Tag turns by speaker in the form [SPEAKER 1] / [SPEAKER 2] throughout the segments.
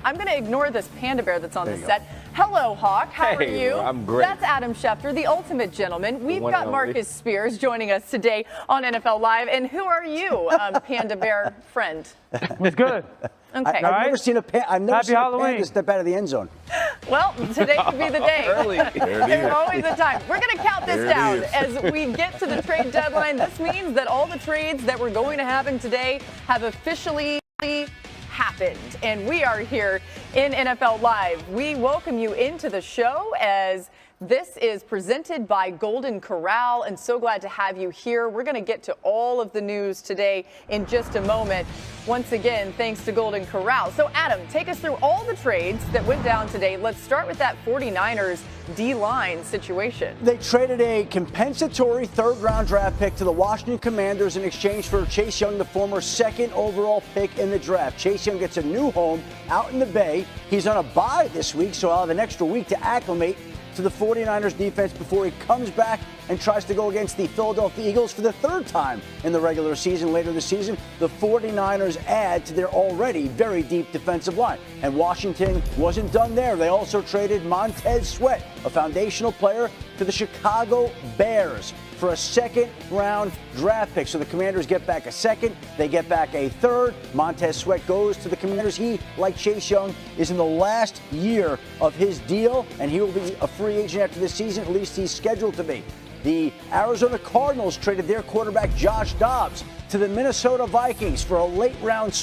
[SPEAKER 1] I'm going to ignore this panda bear that's on the set. Hello, Hawk. How are you?
[SPEAKER 2] I'm great.
[SPEAKER 1] That's Adam Schefter, the ultimate gentleman. We've got Marcus Spears joining us today on NFL Live. And who are you, panda bear friend?
[SPEAKER 3] It's good.
[SPEAKER 1] Okay.
[SPEAKER 4] I've never seen a panda step out of the end zone.
[SPEAKER 1] Well, today could be the day.
[SPEAKER 2] Early.
[SPEAKER 1] There's always a time. We're going to count this down as we get to the trade deadline. This means that all the trades that were going to happen today have officially happened, and we are here in NFL Live. We welcome you into the show as this is presented by Golden Corral, and so glad to have you here. We're going to get to all of the news today in just a moment. Once again, thanks to Golden Corral. So Adam, take us through all the trades that went down today. Let's start with that 49ers D-line situation.
[SPEAKER 4] They traded a compensatory third-round draft pick to the Washington Commanders in exchange for Chase Young, the former second overall pick in the draft. Chase Young gets a new home out in the Bay. He's on a bye this week, so I'll have an extra week to acclimate to the 49ers defense before he comes back and tries to go against the Philadelphia Eagles for the third time in the regular season later this season. The 49ers add to their already very deep defensive line. And Washington wasn't done there. They also traded Montez Sweat, a foundational player, to the Chicago Bears for a second-round draft pick. So the Commanders get back a second, they get back a third. Montez Sweat goes to the Commanders. He, like Chase Young, is in the last year of his deal, and he will be a free agent after this season. At least he's scheduled to be. The Arizona Cardinals traded their quarterback Josh Dobbs to the Minnesota Vikings for a late-round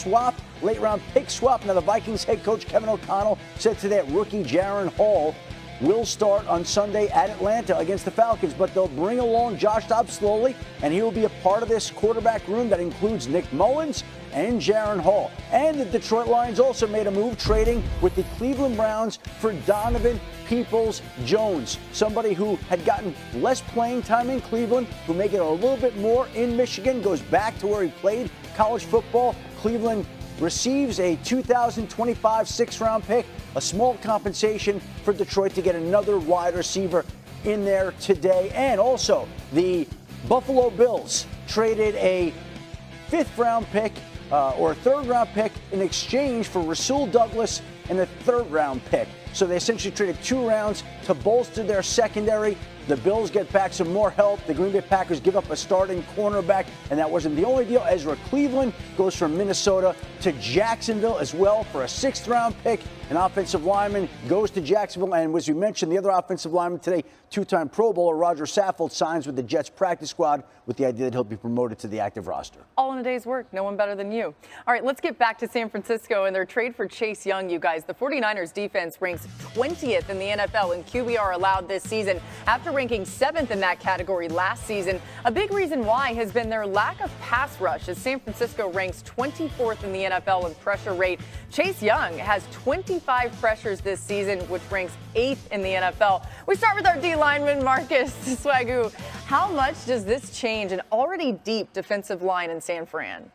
[SPEAKER 4] pick swap. Now, the Vikings head coach Kevin O'Connell said today that rookie Jaron Hall will start on Sunday at Atlanta against the Falcons, but they'll bring along Josh Dobbs slowly, and he will be a part of this quarterback room that includes Nick Mullins and Jaron Hall. And the Detroit Lions also made a move trading with the Cleveland Browns for Donovan Peoples-Jones, somebody who had gotten less playing time in Cleveland, who may get a little bit more in Michigan, goes back to where he played college football. Cleveland receives a 2025 sixth-round pick, a small compensation for Detroit to get another wide receiver in there today. And also, the Buffalo Bills traded a fifth-round pick or a third-round pick in exchange for Rasul Douglas and a third-round pick. So they essentially traded 2 rounds to bolster their secondary. The Bills get back some more help. The Green Bay Packers give up a starting cornerback, and that wasn't the only deal. Ezra Cleveland goes from Minnesota to Jacksonville as well for a 6th-round pick. An offensive lineman goes to Jacksonville, and as we mentioned, the other offensive lineman today, 2-time Pro Bowler Roger Saffold, signs with the Jets practice squad with the idea that he'll be promoted to the active roster.
[SPEAKER 1] All in a day's work. No one better than you. All right, let's get back to San Francisco and their trade for Chase Young, you guys. The 49ers defense ranks 20th in the NFL in QBR allowed this season after ranking 7th in that category last season. A big reason why has been their lack of pass rush, as San Francisco ranks 24th in the NFL in pressure rate. Chase Young has 25 pressures this season, which ranks 8th in the NFL. We start with our D lineman, Marcus Swagoo. How much does this change an already deep defensive line in San Fran?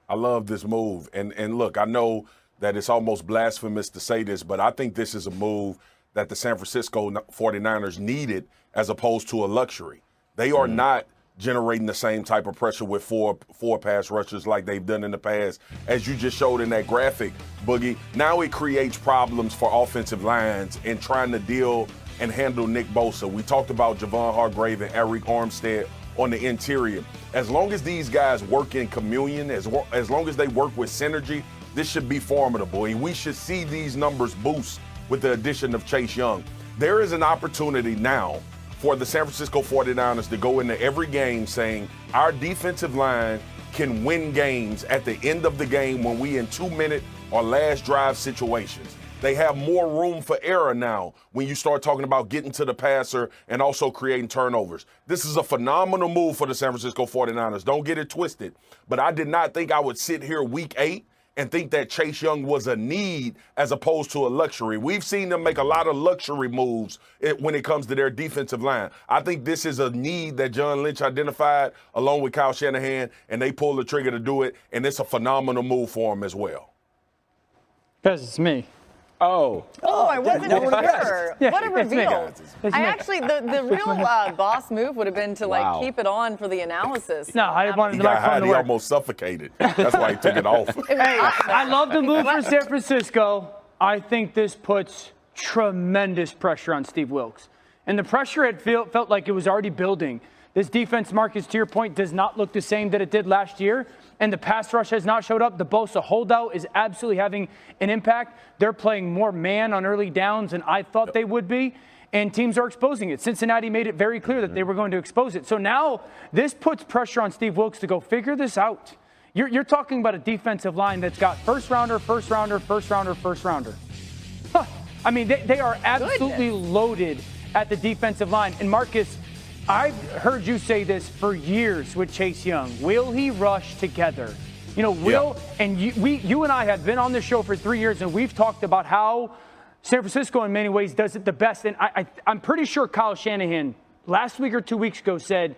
[SPEAKER 2] I love this move. And look, I know that it's almost blasphemous to say this, but I think this is a move that the San Francisco 49ers needed as opposed to a luxury. They are not generating the same type of pressure with four pass rushers like they've done in the past. As you just showed in that graphic, Boogie, now it creates problems for offensive lines in trying to deal and handle Nick Bosa. We talked about Javon Hargrave and Eric Armstead on the interior. As long as these guys work in communion, as long as they work with synergy, this should be formidable. And we should see these numbers boost with the addition of Chase Young. There is an opportunity now for the San Francisco 49ers to go into every game saying our defensive line can win games at the end of the game when we in 2-minute or last drive situations. They have more room for error now when you start talking about getting to the passer and also creating turnovers. This is a phenomenal move for the San Francisco 49ers. Don't get it twisted. But I did not think I would sit here week 8 and think that Chase Young was a need as opposed to a luxury. We've seen them make a lot of luxury moves when it comes to their defensive line. I think this is a need that John Lynch identified along with Kyle Shanahan, and they pulled the trigger to do it, and it's a phenomenal move for them as well.
[SPEAKER 3] Because it's me.
[SPEAKER 1] Oh, I wasn't sure.
[SPEAKER 3] Yeah,
[SPEAKER 1] what a reveal.
[SPEAKER 3] It's
[SPEAKER 1] I actually, the real boss move would have been to keep it on for the analysis.
[SPEAKER 3] No, I wanted to
[SPEAKER 2] he almost suffocated. That's why he took it off.
[SPEAKER 3] Hey, I love the move for San Francisco. I think this puts tremendous pressure on Steve Wilks. And the pressure had felt like it was already building. This defense, Marcus, to your point, does not look the same that it did last year. And the pass rush has not showed up. The Bosa holdout is absolutely having an impact. They're playing more man on early downs than I thought they would be. And teams are exposing it. Cincinnati made it very clear that they were going to expose it. So now this puts pressure on Steve Wilks to go figure this out. You're talking about a defensive line that's got first rounder. Huh. I mean, they are absolutely loaded at the defensive line. And Marcus, I've heard you say this for years with Chase Young. Will he rush together? You know, and you and I have been on this show for 3 years, and we've talked about how San Francisco in many ways does it the best. And I'm pretty sure Kyle Shanahan last week or 2 weeks ago said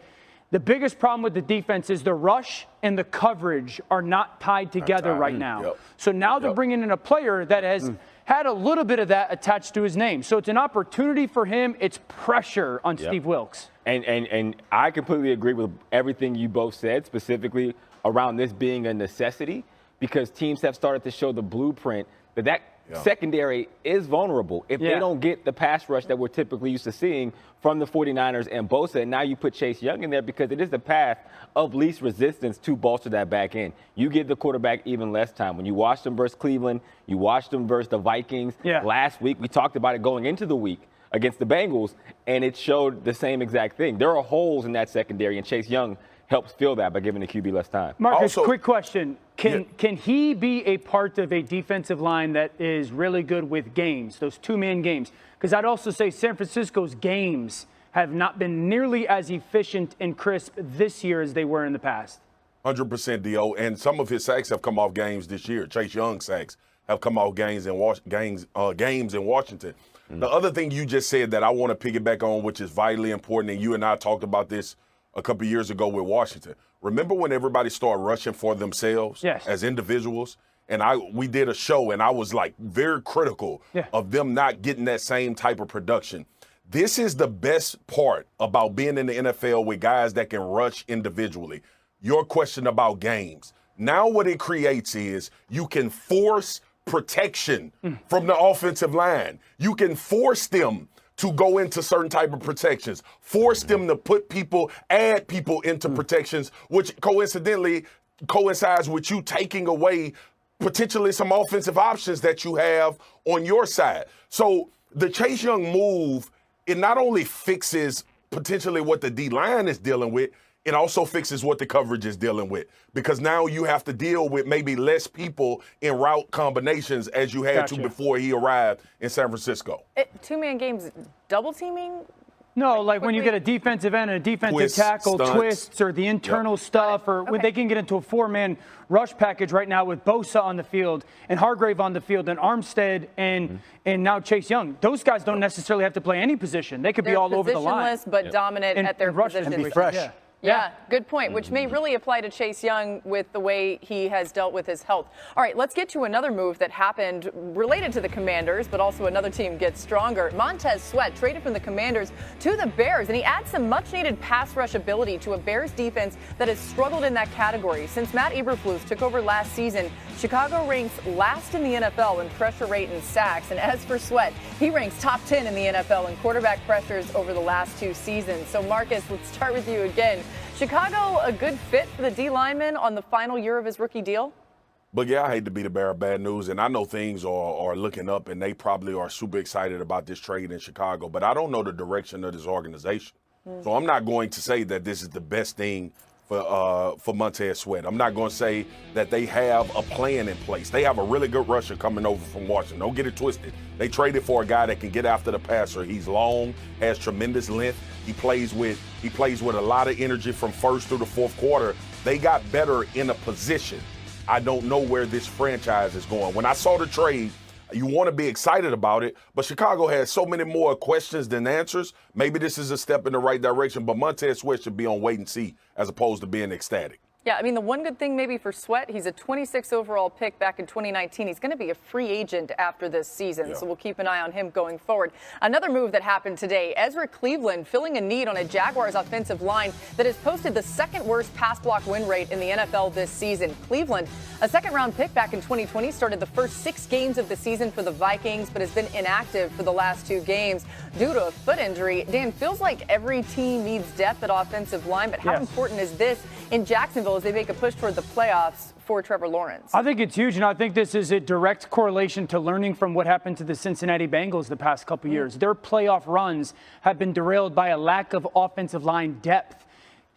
[SPEAKER 3] the biggest problem with the defense is the rush and the coverage are not tied together right now.
[SPEAKER 2] Yep.
[SPEAKER 3] So now they're bringing in a player that has had a little bit of that attached to his name. So it's an opportunity for him. It's pressure on Steve Wilks.
[SPEAKER 5] And I completely agree with everything you both said, specifically around this being a necessity, because teams have started to show the blueprint that secondary is vulnerable if they don't get the pass rush that we're typically used to seeing from the 49ers and Bosa. And now you put Chase Young in there because it is the path of least resistance to bolster that back end. You give the quarterback even less time. When you watched them versus Cleveland, you watched them versus the Vikings. Last week, we talked about it going into the week against the Bengals, and it showed the same exact thing. There are holes in that secondary, and Chase Young helps fill that by giving the QB less time.
[SPEAKER 3] Marcus, quick question. Can he be a part of a defensive line that is really good with games, those two-man games? Because I'd also say San Francisco's games have not been nearly as efficient and crisp this year as they were in the past.
[SPEAKER 2] 100% D.O. And some of his sacks have come off games this year. Chase Young sacks have come off games in Washington. The other thing you just said that I want to piggyback on, which is vitally important, and you and I talked about this a couple years ago with Washington. Remember when everybody started rushing for themselves as individuals? And we did a show, and I was like very critical of them not getting that same type of production. This is the best part about being in the NFL with guys that can rush individually. Your question about games. Now what it creates is you can force protection from the offensive line. You can force them to go into certain type of protections, force them to add people into protections, which coincidentally coincides with you taking away potentially some offensive options that you have on your side. So the Chase Young move, it not only fixes potentially what the D-line is dealing with, it also fixes what the coverage is dealing with, because now you have to deal with maybe less people in route combinations as you had to before he arrived in San Francisco.
[SPEAKER 1] Two-man games, double teaming?
[SPEAKER 3] No, like when you get a defensive end and a defensive tackle, twists, or the internal stuff, or when they can get into a four-man rush package right now with Bosa on the field and Hargrave on the field and Armstead and now Chase Young. Those guys don't necessarily have to play any position. They could be all over the line.
[SPEAKER 1] Positionless but dominant at their position.
[SPEAKER 4] And be fresh.
[SPEAKER 1] Yeah, good point, which may really apply to Chase Young with the way he has dealt with his health. All right, let's get to another move that happened related to the Commanders, but also another team gets stronger. Montez Sweat traded from the Commanders to the Bears, and he adds some much-needed pass rush ability to a Bears defense that has struggled in that category. Since Matt Eberflus took over last season, Chicago ranks last in the NFL in pressure rate and sacks. And as for Sweat, he ranks top 10 in the NFL in quarterback pressures over the last 2 seasons. So, Marcus, let's start with you again. Chicago a good fit for the D lineman on the final year of his rookie deal?
[SPEAKER 2] But yeah, I hate to be the bearer of bad news, and I know things are looking up, and they probably are super excited about this trade in Chicago, but I don't know the direction of this organization. So I'm not going to say that this is the best thing for Montez Sweat. I'm not going to say that they have a plan in place. They have a really good rusher coming over from Washington. Don't get it twisted. They traded for a guy that can get after the passer. He's long, has tremendous length. He plays with a lot of energy from first through the fourth quarter. They got better in a position. I don't know where this franchise is going. When I saw the trade, you want to be excited about it, but Chicago has so many more questions than answers. Maybe this is a step in the right direction, but Montez Sweat should be on wait and see as opposed to being ecstatic.
[SPEAKER 1] Yeah, I mean, the one good thing maybe for Sweat, he's a 26 overall pick back in 2019. He's going to be a free agent after this season, so we'll keep an eye on him going forward. Another move that happened today, Ezra Cleveland filling a need on a Jaguars offensive line that has posted the second worst pass block win rate in the NFL this season. Cleveland, a second-round pick back in 2020, started the first 6 games of the season for the Vikings, but has been inactive for the last 2 games due to a foot injury. Dan, feels like every team needs depth at offensive line, but how important is this in Jacksonville as they make a push toward the playoffs for Trevor Lawrence?
[SPEAKER 3] I think it's huge, and I think this is a direct correlation to learning from what happened to the Cincinnati Bengals the past couple years. Their playoff runs have been derailed by a lack of offensive line depth.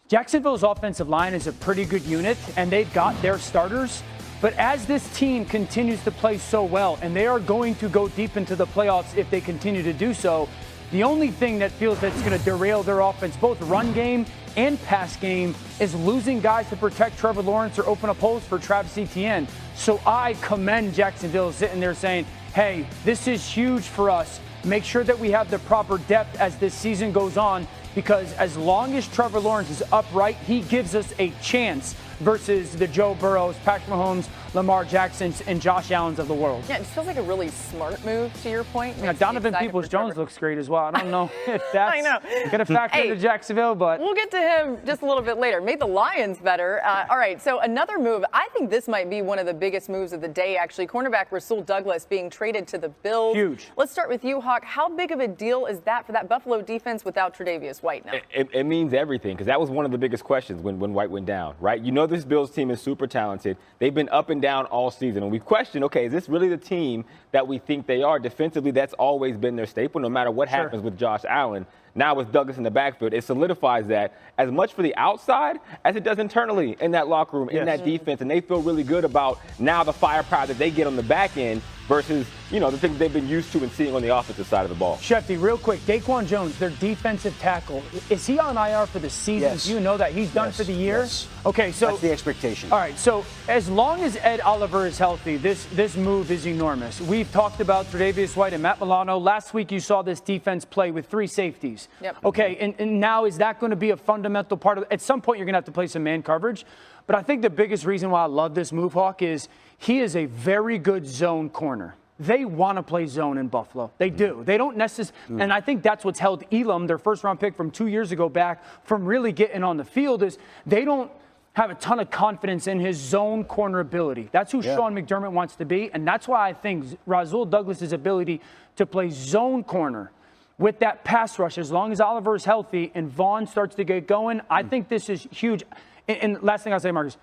[SPEAKER 3] Jacksonville's offensive line is a pretty good unit, and they've got their starters. But as this team continues to play so well, and they are going to go deep into the playoffs if they continue to do so, the only thing that feels that's going to derail their offense, both run game and pass game, is losing guys to protect Trevor Lawrence or open up holes for Travis Etienne. So I commend Jacksonville sitting there saying, hey, this is huge for us. Make sure that we have the proper depth as this season goes on, because as long as Trevor Lawrence is upright, he gives us a chance versus the Joe Burrows, Patrick Mahomes, Lamar Jacksons, and Josh Allens of the world.
[SPEAKER 1] Yeah, it just feels like a really smart move, to your point.
[SPEAKER 3] Yeah, Donovan Peoples-Jones looks great as well. I don't know if that's
[SPEAKER 1] I know.
[SPEAKER 3] going to factor into Jacksonville, but
[SPEAKER 1] we'll get to him just a little bit later. Made the Lions better. All right, so another move. I think this might be one of the biggest moves of the day, actually. Cornerback Rasul Douglas being traded to the Bills.
[SPEAKER 3] Huge.
[SPEAKER 1] Let's start with you, Hawk. How big of a deal is that for that Buffalo defense without Tre'Davious White now?
[SPEAKER 5] It means everything, because that was one of the biggest questions when White went down, right? You know this Bills team is super talented. They've been up and down all season. And we've questioned, okay, is this really the team that we think they are? Defensively, that's always been their staple, no matter what happens with Josh Allen. Now with Douglas in the backfield, it solidifies that as much for the outside as it does internally in that locker room, in that defense. And they feel really good about now the firepower that they get on the back end versus, you know, the things they've been used to and seeing on the offensive side of the ball.
[SPEAKER 3] Shefty, real quick, Daquan Jones, their defensive tackle, is he on IR for the season?
[SPEAKER 4] Yes.
[SPEAKER 3] Do you know that he's done for the year?
[SPEAKER 4] Yes.
[SPEAKER 3] Okay, so
[SPEAKER 4] that's the expectation.
[SPEAKER 3] All right, so as long as Ed Oliver is healthy, this move is enormous. We've talked about Tre'Davious White and Matt Milano. Last week you saw this defense play with 3 safeties.
[SPEAKER 1] Yep.
[SPEAKER 3] Okay, and now is that going to be a fundamental part of it? At some point you're going to have to play some man coverage. But I think the biggest reason why I love this move, Hawk, is he is a very good zone corner. They want to play zone in Buffalo. They do. They don't necessarily, and I think that's what's held Elam, their first-round pick from 2 years ago, back from really getting on the field, is they don't have a ton of confidence in his zone corner ability. That's who Sean McDermott wants to be, and that's why I think Rasul Douglas' ability to play zone corner with that pass rush, as long as Oliver is healthy and Vaughn starts to get going, I think this is huge. And last thing I'll say, Marcus,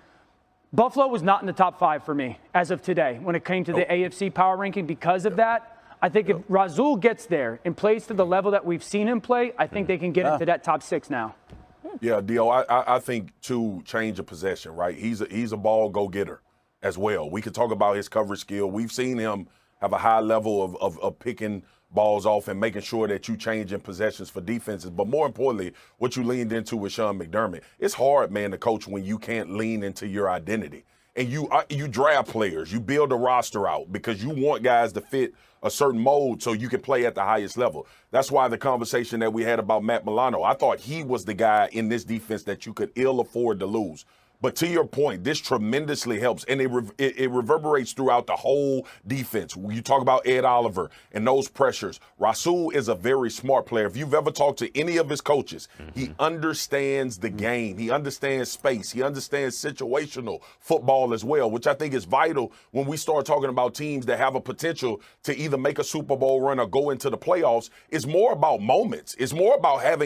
[SPEAKER 3] Buffalo was not in the top 5 for me as of today when it came to the AFC power ranking. Because of that, I think if Rasul gets there and plays to the level that we've seen him play, I think they can get into that top 6 now.
[SPEAKER 2] Yeah, Dio, I think to change of possession, right? He's a ball go-getter as well. We could talk about his coverage skill. We've seen him have a high level of picking balls off and making sure that you change in possessions for defenses. But more importantly, what you leaned into with Sean McDermott, it's hard, man, to coach when you can't lean into your identity. And you draft players, you build a roster out because you want guys to fit a certain mold so you can play at the highest level. That's why the conversation that we had about Matt Milano, I thought he was the guy in this defense that you could ill afford to lose. But to your point, this tremendously helps, and it reverberates throughout the whole defense. You talk about Ed Oliver and those pressures. Rasul is a very smart player. If you've ever talked to any of his coaches, he understands the game. He understands space. He understands situational football as well, which I think is vital when we start talking about teams that have a potential to either make a Super Bowl run or go into the playoffs. It's more about moments. It's more about having